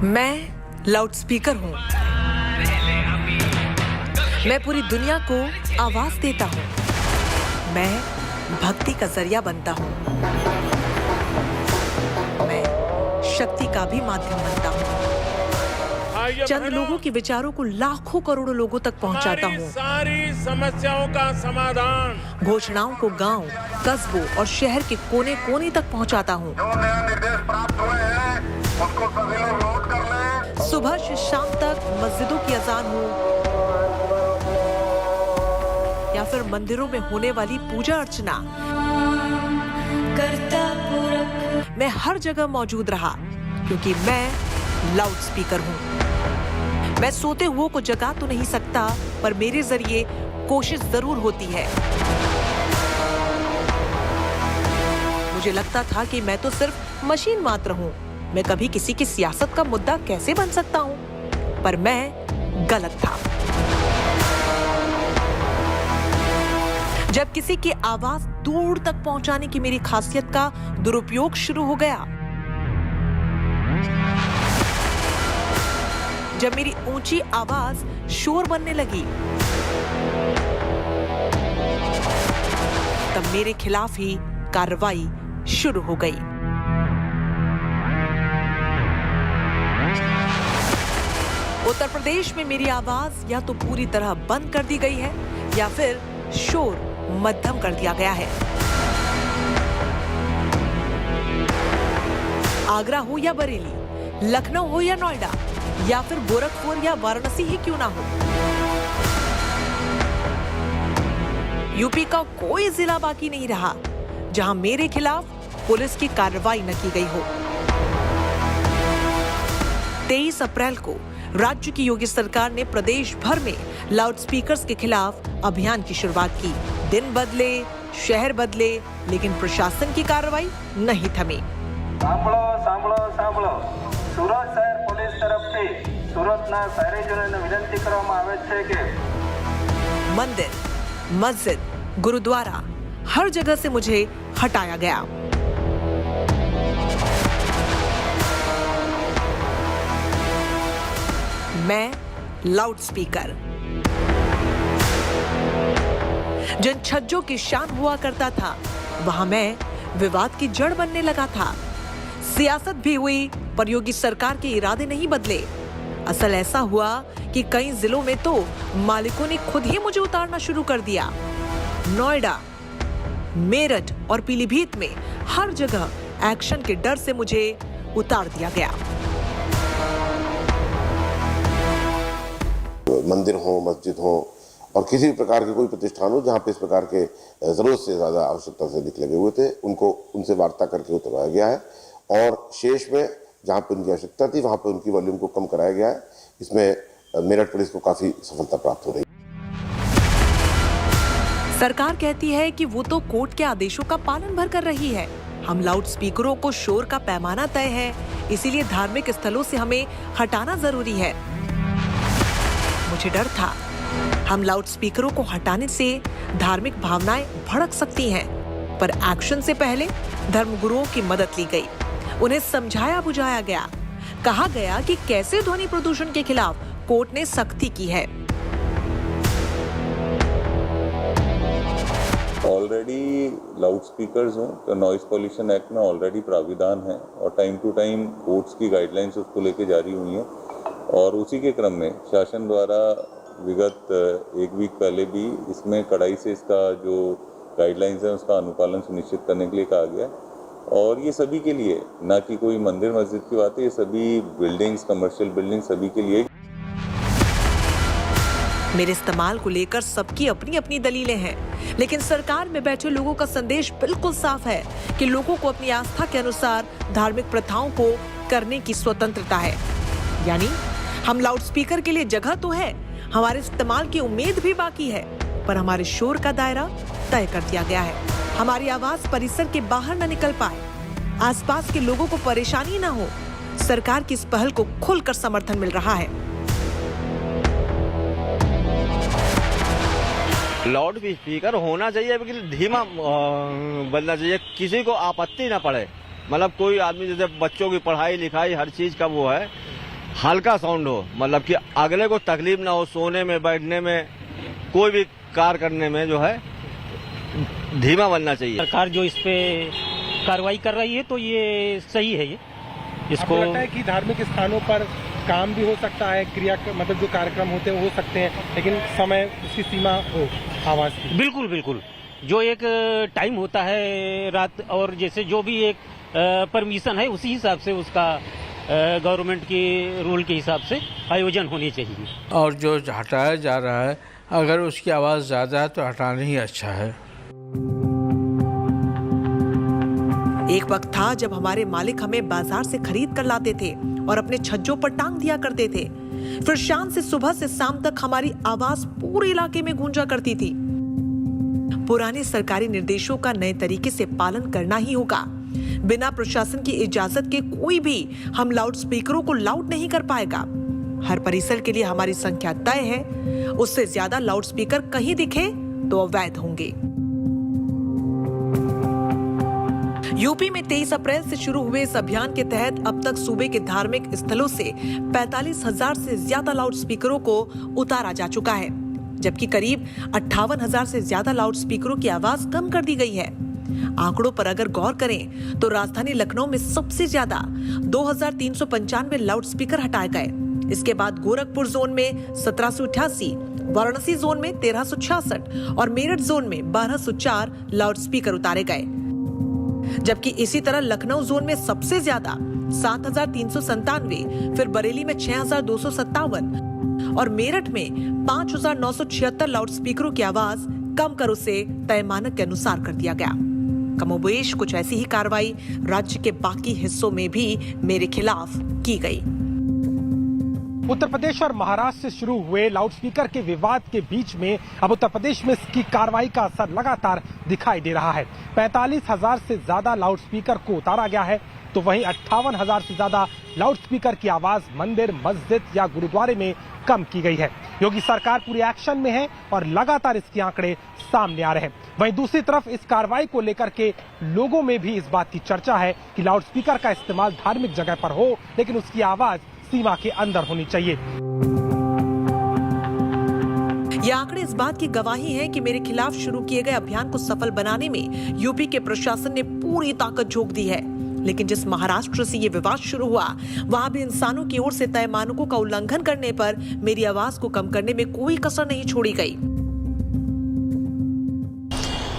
मैं लाउडस्पीकर हूँ। मैं पूरी दुनिया को आवाज देता हूँ। मैं भक्ति का जरिया बनता हूँ। मैं शक्ति का भी माध्यम बनता हूँ। चंद लोगों के विचारों को लाखों करोड़ों लोगों तक पहुंचाता हूँ। सारी समस्याओं का समाधान, घोषणाओं को गांव, कस्बों और शहर के कोने कोने तक पहुंचाता हूँ। जो नए निर्देश प्राप्त हुए हैं उनको सभी लोग नोट कर लें। सुबह से शाम तक मस्जिदों की अजान हो या फिर मंदिरों में होने वाली पूजा अर्चना, मैं हर जगह मौजूद रहा क्योंकि मैं लाउडस्पीकर हूँ। मैं सोते हुए को जगा तो नहीं सकता, पर मेरे जरिए कोशिश जरूर होती है। मुझे लगता था कि मैं तो सिर्फ मशीन मात्र हूँ। मैं कभी किसी की सियासत का मुद्दा कैसे बन सकता हूँ? पर मैं गलत था। जब किसी की आवाज दूर तक पहुंचाने की मेरी खासियत का दुरुपयोग शुरू हो गया, जब मेरी ऊंची आवाज शोर बनने लगी, तब मेरे खिलाफ ही कार्रवाई शुरू हो गई। उत्तर प्रदेश में मेरी आवाज या तो पूरी तरह बंद कर दी गई है या फिर शोर मध्यम कर दिया गया है। आगरा हो या बरेली, लखनऊ हो या नोएडा, या फिर गोरखपुर या वाराणसी ही क्यों ना हो, यूपी का कोई जिला बाकी नहीं रहा जहां मेरे खिलाफ पुलिस की कार्रवाई न की गई हो। 23 अप्रैल को राज्य की योगी सरकार ने प्रदेश भर में लाउडस्पीकर्स के खिलाफ अभियान की शुरुआत की। दिन बदले, शहर बदले, लेकिन प्रशासन की कार्रवाई नहीं थमी। સાંભળો સુરત શહેર પોલીસ તરફથી સુરતના શહેરીજનોને વિનંતી કરવામાં આવે છે કે मंदिर, मस्जिद, गुरुद्वारा, हर जगह से मुझे हटाया गया। मैं लाउडस्पीकर, जिन छज्जों की शान हुआ करता था, वहां मैं विवाद की जड़ बनने लगा था। सियासत भी हुई, पर योगी सरकार के इरादे नहीं बदले। असल ऐसा हुआ कि कई जिलों में तो मालिकों ने खुद ही मुझे उतारना शुरू कर दिया। नोएडा, मेरठ और पीलीभीत में हर जगह एक्शन के डर से मुझे उतार दिया गया। मंदिर हो, मस्जिद हो और किसी भी प्रकार के कोई प्रतिष्ठान हो जहाँ पे इस प्रकार के जरूरत से ज्यादा आवश्यकता से अधिक लगे हुए थे, उनको उनसे वार्ता करके उतरवाया गया है और शेष में जहाँ पे उनकी आवश्यकता थी वहाँ पे उनकी वॉल्यूम को कम कराया गया है। इसमें मेरठ पुलिस को काफी सफलता प्राप्त हो रही है। सरकार कहती है कि वो तो कोर्ट के आदेशों का पालन भर कर रही है। हम लाउडस्पीकरों को शोर का पैमाना तय है, इसीलिए धार्मिक स्थलों से हमें हटाना जरूरी है। मुझे डर था हम लाउडस्पीकरों को हटाने से धार्मिक भावनाएं भड़क सकती हैं, पर एक्शन से पहले धर्मगुरुओं की मदद ली गई। उन्हें समझाया बुझाया गया, कहा गया कि कैसे ध्वनि प्रदूषण के खिलाफ कोर्ट ने सख्ती की है। ऑलरेडी लाउड स्पीकर्स हों तो नॉइज पॉल्यूशन एक्ट में ऑलरेडी प्राविधान है और टाइम टू टाइम कोर्ट्स की गाइडलाइंस उसको लेके जारी हुई हैं और उसी के क्रम में शासन द्वारा विगत एक वीक पहले भी इसमें कड़ाई से इसका जो गाइडलाइंस है उसका अनुपालन सुनिश्चित करने के लिए कहा गया है। और ये सभी के लिए, ना कि कोई मंदिर मस्जिद की बात है, ये सभी बिल्डिंग्स, कमर्शियल बिल्डिंग सभी के लिए। मेरे इस्तेमाल को लेकर सबकी अपनी अपनी दलीलें हैं, लेकिन सरकार में बैठे लोगों का संदेश बिल्कुल साफ है कि लोगों को अपनी आस्था के अनुसार धार्मिक प्रथाओं को करने की स्वतंत्रता है। यानी हम लाउडस्पीकर के लिए जगह तो है, हमारे इस्तेमाल की उम्मीद भी बाकी है, पर हमारे शोर का दायरा तय कर दिया गया है। हमारी आवाज परिसर के बाहर न निकल पाए, आसपास के लोगों को परेशानी न हो। सरकार की इस पहल को खुलकर समर्थन मिल रहा है। लाउड स्पीकर होना चाहिए, लेकिन धीमा बजना चाहिए, किसी को आपत्ति ना पड़े। मतलब कोई आदमी जैसे बच्चों की पढ़ाई लिखाई हर चीज का वो है, हल्का साउंड हो, मतलब कि अगले को तकलीफ ना हो, सोने में, बैठने में, कोई भी कार्य करने में जो है धीमा बनना चाहिए। सरकार जो इस पे कार्रवाई कर रही है तो ये सही है। ये इसको आपको लगता है कि धार्मिक स्थानों पर काम भी हो सकता है, क्रिया मतलब जो कार्यक्रम होते हैं वो हो सकते हैं, लेकिन समय उसकी सीमा हो आवाज की? बिल्कुल बिल्कुल, जो एक टाइम होता है रात, और जैसे जो भी एक परमिशन है उसी हिसाब से उसका गवर्नमेंट की रूल के हिसाब से आयोजन होनी चाहिए। और जो हटाया जा रहा है, अगर उसकी आवाज़ ज़्यादा है तो हटाना ही अच्छा है। एक वक्त था जब हमारे मालिक हमें बाजार से खरीद कर लाते थे और अपने छज्जों पर टांग दिया करते थे। फिर शाम से सुबह से शाम तक हमारी आवाज पूरे इलाके में गूंजा करती थी। पुराने सरकारी निर्देशों का नए तरीके से पालन करना ही होगा। बिना प्रशासन की इजाजत के कोई भी हम लाउड स्पीकरों को लाउड नहीं कर पाएगा। हर परिसर के लिए हमारी संख्या तय है, उससे ज्यादा लाउड स्पीकर कहीं दिखे तो अवैध होंगे। यूपी में 23 अप्रैल से शुरू हुए इस अभियान के तहत अब तक सूबे के धार्मिक स्थलों से 45,000 से ज्यादा लाउड स्पीकरों को उतारा जा चुका है, जबकि करीब 58,000 से ज्यादा लाउड स्पीकरों की आवाज कम कर दी गई है। आंकड़ों पर अगर गौर करें तो राजधानी लखनऊ में सबसे ज्यादा 2,395 लाउड स्पीकर हटाए गए। इसके बाद गोरखपुर जोन में 1788, वाराणसी जोन में 1366 और मेरठ जोन में 1204 लाउड स्पीकर उतारे गए। जबकि इसी तरह लखनऊ जोन में सबसे ज्यादा 7,397, फिर बरेली में 6,257 और मेरठ में 5,976 लाउड स्पीकरों की आवाज कम कर उसे तय मानक के अनुसार कर दिया गया। कमोबेश कुछ ऐसी ही कार्रवाई राज्य के बाकी हिस्सों में भी मेरे खिलाफ की गई। उत्तर प्रदेश और महाराष्ट्र से शुरू हुए लाउडस्पीकर के विवाद के बीच में अब उत्तर प्रदेश में इसकी कार्रवाई का असर लगातार दिखाई दे रहा है। 45,000 से ज्यादा लाउडस्पीकर को उतारा गया है, तो वहीं 58,000 से ज्यादा लाउडस्पीकर की आवाज मंदिर, मस्जिद या गुरुद्वारे में कम की गई है। योगी सरकार पूरे एक्शन में है और लगातार इसके आंकड़े सामने आ रहे हैं। वहीं दूसरी तरफ इस कार्रवाई को लेकर के लोगों में भी इस बात की चर्चा है कि लाउडस्पीकर का इस्तेमाल धार्मिक जगह पर हो, लेकिन उसकी आवाज सीमा के अंदर होनी चाहिए। ये आंकड़े इस बात की गवाही हैं कि मेरे खिलाफ शुरू किए गए अभियान को सफल बनाने में यूपी के प्रशासन ने पूरी ताकत झोंक दी है। लेकिन जिस महाराष्ट्र से ये विवाद शुरू हुआ, वहां भी इंसानों की ओर से तय मानकों का उल्लंघन करने पर मेरी आवाज को कम करने में कोई कसर नहीं छोड़ी गई।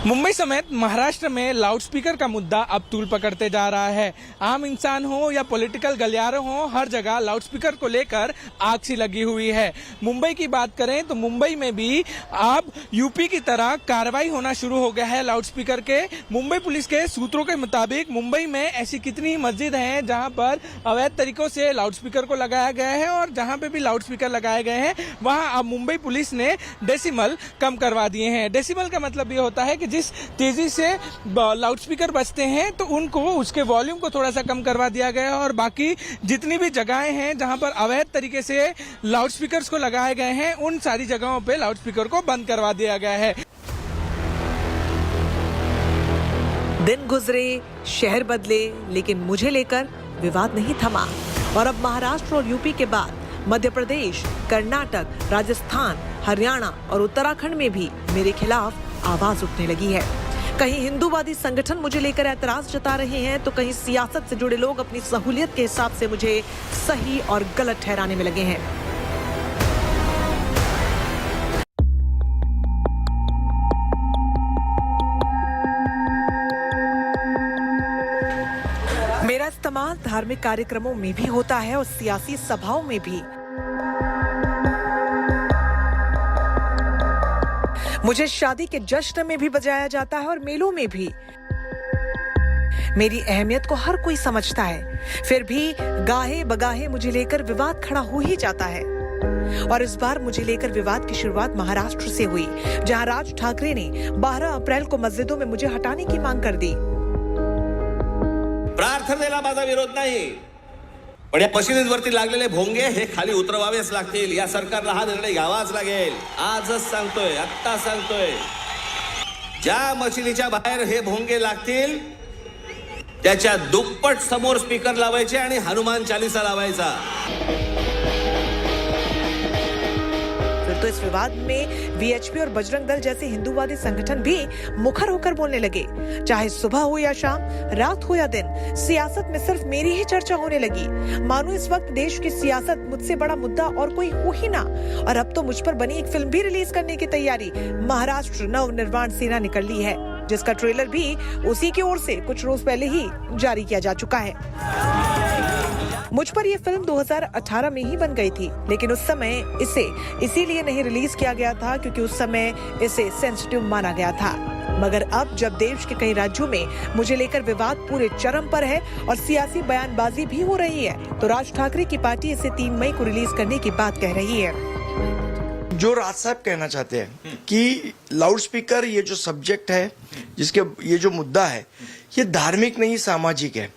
मुंबई समेत महाराष्ट्र में लाउडस्पीकर का मुद्दा अब तूल पकड़ते जा रहा है। आम इंसान हो या पॉलिटिकल गलियारे हो, हर जगह लाउडस्पीकर को लेकर आग सी लगी हुई है। मुंबई की बात करें तो मुंबई में भी अब यूपी की तरह कार्रवाई होना शुरू हो गया है लाउडस्पीकर के। मुंबई पुलिस के सूत्रों के मुताबिक मुंबई में ऐसी कितनी मस्जिद हैं जहां पर अवैध तरीकों से लाउडस्पीकर को लगाया गया है, और जहां पे भी लाउडस्पीकर लगाए गए हैं वहां अब मुंबई पुलिस ने डेसिमल कम करवा दिए हैं। डेसिमल का मतलब ये होता है कि जिस तेजी से लाउडस्पीकर बजते हैं तो उनको उसके वॉल्यूम को थोड़ा सा कम करवा दिया गया है, और बाकी जितनी भी जगहें हैं जहां पर अवैध तरीके से लाउडस्पीकर्स को लगाए गए हैं उन सारी जगहों पे लाउडस्पीकर को बंद करवा दिया गया है। दिन गुजरे, शहर बदले, लेकिन मुझे लेकर विवाद नहीं थमा। और अब महाराष्ट्र और यूपी के बाद मध्य प्रदेश, कर्नाटक, राजस्थान, हरियाणा और उत्तराखंड में भी मेरे खिलाफ आवाज उठने लगी है। कहीं हिंदूवादी संगठन मुझे लेकर ऐतराज जता रहे हैं, तो कहीं सियासत से जुड़े लोग अपनी सहूलियत के हिसाब से मुझे सही और गलत ठहराने में लगे हैं। मेरा इस्तेमाल धार्मिक कार्यक्रमों में भी होता है और सियासी सभाओं में भी। मुझे शादी के जश्न में भी बजाया जाता है और मेलों में भी। मेरी अहमियत को हर कोई समझता है, फिर भी गाहे बगाहे मुझे लेकर विवाद खड़ा हो ही जाता है। और इस बार मुझे लेकर विवाद की शुरुआत महाराष्ट्र से हुई, जहां राज ठाकरे ने 12 अप्रैल को मस्जिदों में मुझे हटाने की मांग कर दी। प्रार्थनेला माझा विरोध नाही, पण या मशिदींवरती लागलेले भोंगे हे खाली उतरवावेच लागतील। या सरकारला हा निर्णय घ्यावाच लागेल। आजच सांगतोय, आत्ता सांगतोय, ज्या मशिदीच्या बाहेर हे भोंगे लागतील त्याच्या दुप्पट समोर स्पीकर लावायचे आणि हनुमान चालीसा लावायचा। फिर तो इस विवाद में वीएचपी और बजरंग दल जैसे हिंदूवादी संगठन भी मुखर होकर बोलने लगे। चाहे सुबह हो या शाम, रात हो या दिन, सियासत में सिर्फ मेरी ही चर्चा होने लगी। मानो इस वक्त देश की सियासत मुझसे बड़ा मुद्दा और कोई हो ही ना। और अब तो मुझ पर बनी एक फिल्म भी रिलीज करने की तैयारी महाराष्ट्र नवनिर्माण सेना निकल ली है, जिसका ट्रेलर भी उसी की ओर से कुछ रोज पहले ही जारी किया जा चुका है। मुझ पर यह फिल्म 2018 में ही बन गई थी, लेकिन उस समय इसे इसीलिए नहीं रिलीज किया गया था क्योंकि उस समय इसे सेंसिटिव माना गया था। मगर अब जब देश के कई राज्यों में मुझे लेकर विवाद पूरे चरम पर है और सियासी बयानबाजी भी हो रही है, तो राज ठाकरे की पार्टी इसे 3 मई को रिलीज करने की बात कह रही है। जो राज साहब कहना चाहते हैं कि लाउड स्पीकर, ये जो सब्जेक्ट है, जिसके ये जो मुद्दा है, ये धार्मिक नहीं सामाजिक है।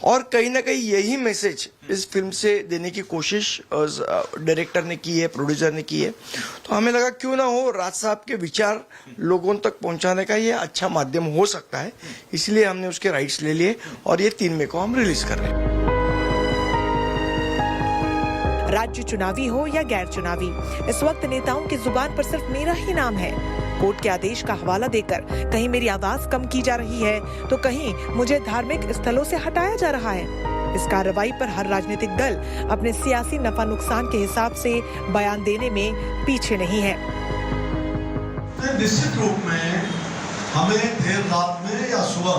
और कहीं ना कहीं यही मैसेज इस फिल्म से देने की कोशिश डायरेक्टर ने की है, प्रोड्यूसर ने की है। तो हमें लगा क्यों ना हो, राज साहब के विचार लोगों तक पहुंचाने का ये अच्छा माध्यम हो सकता है, इसलिए हमने उसके राइट्स ले लिए और ये 3 मई को हम रिलीज कर रहे हैं। राज्य चुनावी हो या गैर चुनावी, इस वक्त नेताओं की जुबान पर सिर्फ मेरा ही नाम है। कोर्ट के आदेश का हवाला देकर कहीं मेरी आवाज कम की जा रही है, तो कहीं मुझे धार्मिक स्थलों से हटाया जा रहा है। इस कार्रवाई पर हर राजनीतिक दल अपने सियासी नफा नुकसान के हिसाब से बयान देने में पीछे नहीं है। निश्चित रूप में हमें देर रात में या सुबह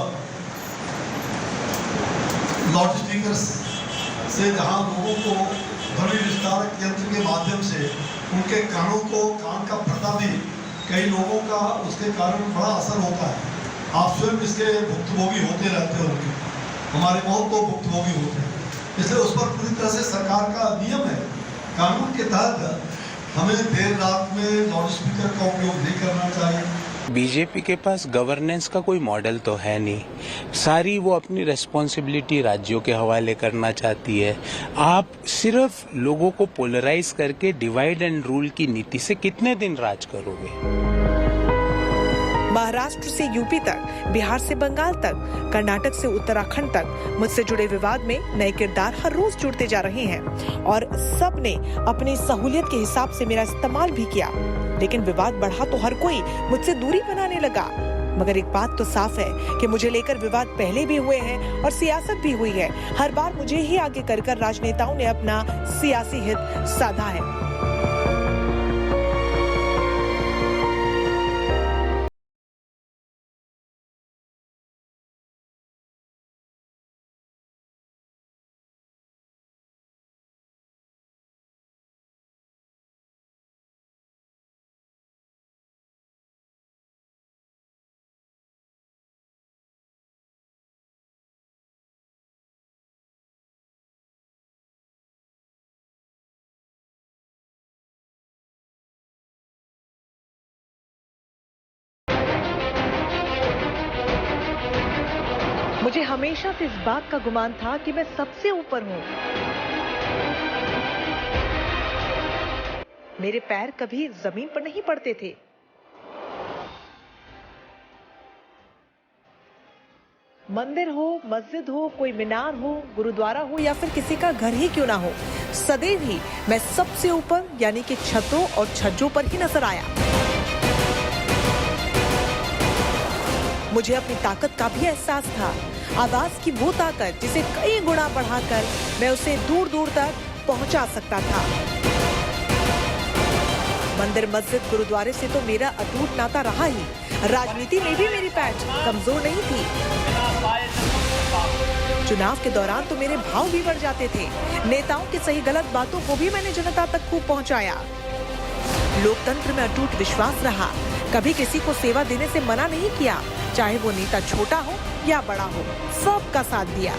लाउड स्पीकर से जहां लोगों को ध्वनि विस्तारक यंत्र के माध्यम से उनके कान का पर्दा भी कई लोगों का उसके कारण बड़ा असर होता है। आप स्वयं इसके भुक्तभोगी होते रहते हो, उनके हमारे बहुत तो भुक्तभोगी होते हैं, इसलिए उस पर पूरी तरह से सरकार का नियम है, कानून के तहत हमें देर रात में लाउड स्पीकर का उपयोग नहीं करना चाहिए। बीजेपी के पास गवर्नेंस का कोई मॉडल तो है नहीं, सारी वो अपनी रिस्पॉन्सिबिलिटी राज्यों के हवाले करना चाहती है। आप सिर्फ लोगों को पोलराइज करके डिवाइड एंड रूल की नीति से कितने दिन राज करोगे? महाराष्ट्र से यूपी तक, बिहार से बंगाल तक, कर्नाटक से उत्तराखंड तक मुझसे जुड़े विवाद में नए किरदार हर रोज जुड़ते जा रहे हैं और सब ने अपनी सहूलियत के हिसाब से मेरा इस्तेमाल भी किया। लेकिन विवाद बढ़ा तो हर कोई मुझसे दूरी बनाने लगा। मगर एक बात तो साफ है कि मुझे लेकर विवाद पहले भी हुए हैं और सियासत भी हुई है। हर बार मुझे ही आगे कर राजनेताओं ने अपना सियासी हित साधा है। मुझे हमेशा से इस बात का गुमान था कि मैं सबसे ऊपर हूं। मेरे पैर कभी जमीन पर नहीं पड़ते थे। मंदिर हो, मस्जिद हो, कोई मीनार हो, गुरुद्वारा हो या फिर किसी का घर ही क्यों ना हो, सदैव ही मैं सबसे ऊपर यानी कि छतों और छज्जों पर ही नजर आया। मुझे अपनी ताकत का भी एहसास था, आवाज की वो ताकत जिसे कई गुना बढ़ाकर मैं उसे दूर दूर तक पहुंचा सकता था। मंदिर, मस्जिद, गुरुद्वारे से तो मेरा अटूट नाता रहा ही। राजनीति में भी मेरी पैठ कमजोर नहीं थी। चुनाव के दौरान तो मेरे भाव भी बढ़ जाते थे। नेताओं की सही गलत बातों को भी मैंने जनता तक खूब पहुंचाया। लोकतंत्र में अटूट विश्वास रहा, कभी किसी को सेवा देने से मना नहीं किया, चाहे वो नेता छोटा हो या बड़ा हो, सबका साथ दिया।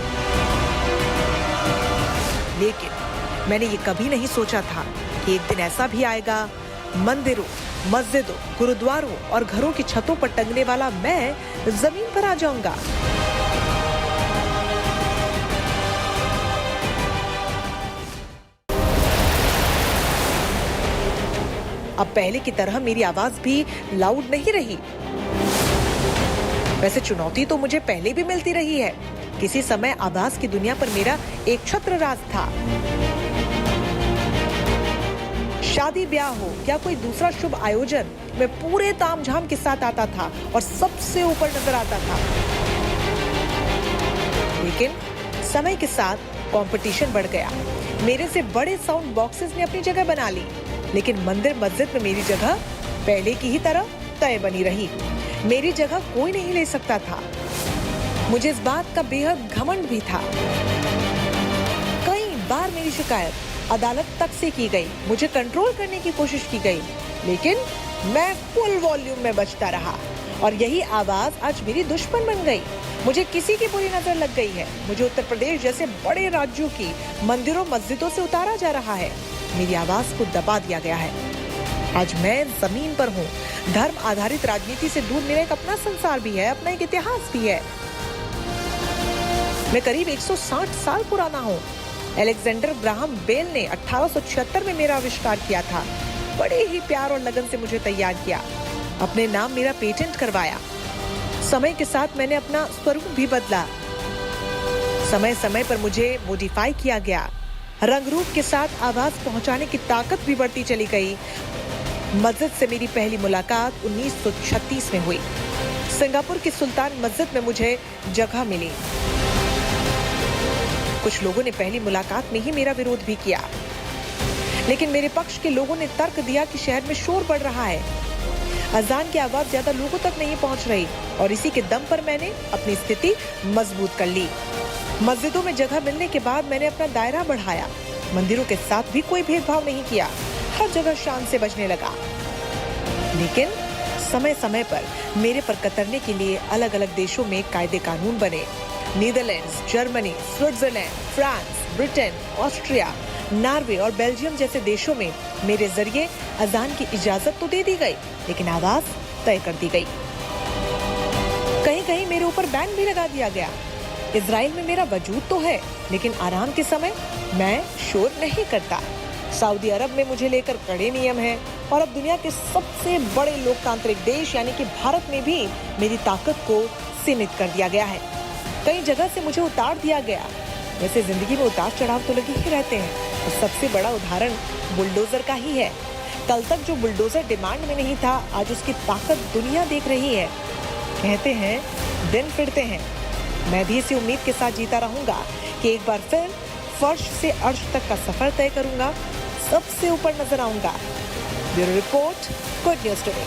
लेकिन मैंने ये कभी नहीं सोचा था कि एक दिन ऐसा भी आएगा, मंदिरों, मस्जिदों, गुरुद्वारों और घरों की छतों पर टंगने वाला मैं जमीन पर आ जाऊंगा। अब पहले की तरह मेरी आवाज भी लाउड नहीं रही। वैसे चुनौती तो मुझे पहले भी मिलती रही है। किसी समय आवाज की दुनिया पर मेरा एक छत्र राज था। शादी ब्याह हो या कोई दूसरा शुभ आयोजन, मैं पूरे तामझाम के साथ आता था और सबसे ऊपर नजर आता था। लेकिन समय के साथ कंपटीशन बढ़ गया। मेरे से बड़े साउंड बॉक्सेस ने अपनी जगह बना ली, लेकिन मंदिर मस्जिद में मेरी जगह पहले की ही तरह तय बनी रही। मेरी जगह कोई नहीं ले सकता था। मुझे इस बात का बेहद घमंड भी था। कई बार मेरी शिकायत अदालत तक से की गई, मुझे कंट्रोल करने की कोशिश की गई, लेकिन मैं फुल वॉल्यूम में बजता रहा और यही आवाज आज मेरी दुश्मन बन गई। मुझे किसी की बुरी नजर लग गई है। मुझे उत्तर प्रदेश जैसे बड़े राज्यों की मंदिरों मस्जिदों से उतारा जा रहा है। मेरी आवाज को दबा दिया गया है। आज मैं जमीन पर हूँ। धर्म आधारित राजनीति से दूर मेरा एक अपना संसार भी है, अपना एक इतिहास भी है। मैं करीब 160 साल पुराना हूँ। अलेक्जेंडर ग्राहम बेल ने 1876 में मेरा आविष्कार किया था। बड़े ही प्यार और लगन से मुझे तैयार किया। अपने नाम मेरा पेटेंट करवाया। समय के साथ मैंने अपना स्वरूप भी बदला। समय समय पर मुझे मॉडिफाई किया गया। रंग रूप के साथ आवाज पहुंचाने की ताकत भी बढ़ती चली गई। मस्जिद से मेरी पहली मुलाकात 1936 में हुई। सिंगापुर की सुल्तान मस्जिद में मुझे जगह मिली। कुछ लोगों ने पहली मुलाकात में ही मेरा विरोध भी किया, लेकिन मेरे पक्ष के लोगों ने तर्क दिया कि शहर में शोर बढ़ रहा है, अजान की आवाज ज्यादा लोगों तक नहीं पहुंच रही, और इसी के दम पर मैंने अपनी स्थिति मजबूत कर ली। मस्जिदों में जगह मिलने के बाद मैंने अपना दायरा बढ़ाया। मंदिरों के साथ भी कोई भेदभाव नहीं किया। हर जगह शान से बजने लगा। लेकिन समय समय पर मेरे पर कतरने के लिए अलग अलग देशों में कायदे कानून बने। Netherlands, Germany, Switzerland, France, Britain, Austria, Norway और बेल्जियम जैसे देशों में मेरे जरिए अजान की इजाजत तो दे दी गई, लेकिन आवाज तय कर दी गई। कहीं कहीं मेरे ऊपर बैन भी लगा दिया गया। इजराइल में मेरा वजूद तो है, लेकिन आराम के समय मैं शोर नहीं करता। सऊदी अरब में मुझे लेकर कड़े नियम हैं, और अब दुनिया के सबसे बड़े लोकतांत्रिक देश यानी कि भारत में भी मेरी ताकत को सीमित कर दिया गया है। कई जगह से मुझे उतार दिया गया। वैसे जिंदगी में उतार चढ़ाव तो लगे ही रहते हैं, और सबसे बड़ा उदाहरण बुलडोजर का ही है। कल तक जो बुलडोजर डिमांड में नहीं था, आज उसकी ताकत दुनिया देख रही है। कहते हैं दिन फिरते हैं। मैं भी इसी उम्मीद के साथ जीता रहूंगा कि एक बार फिर फर्श से अर्श तक का सफर तय करूंगा, सबसे ऊपर नजर आऊंगा। Bureau report, good news today.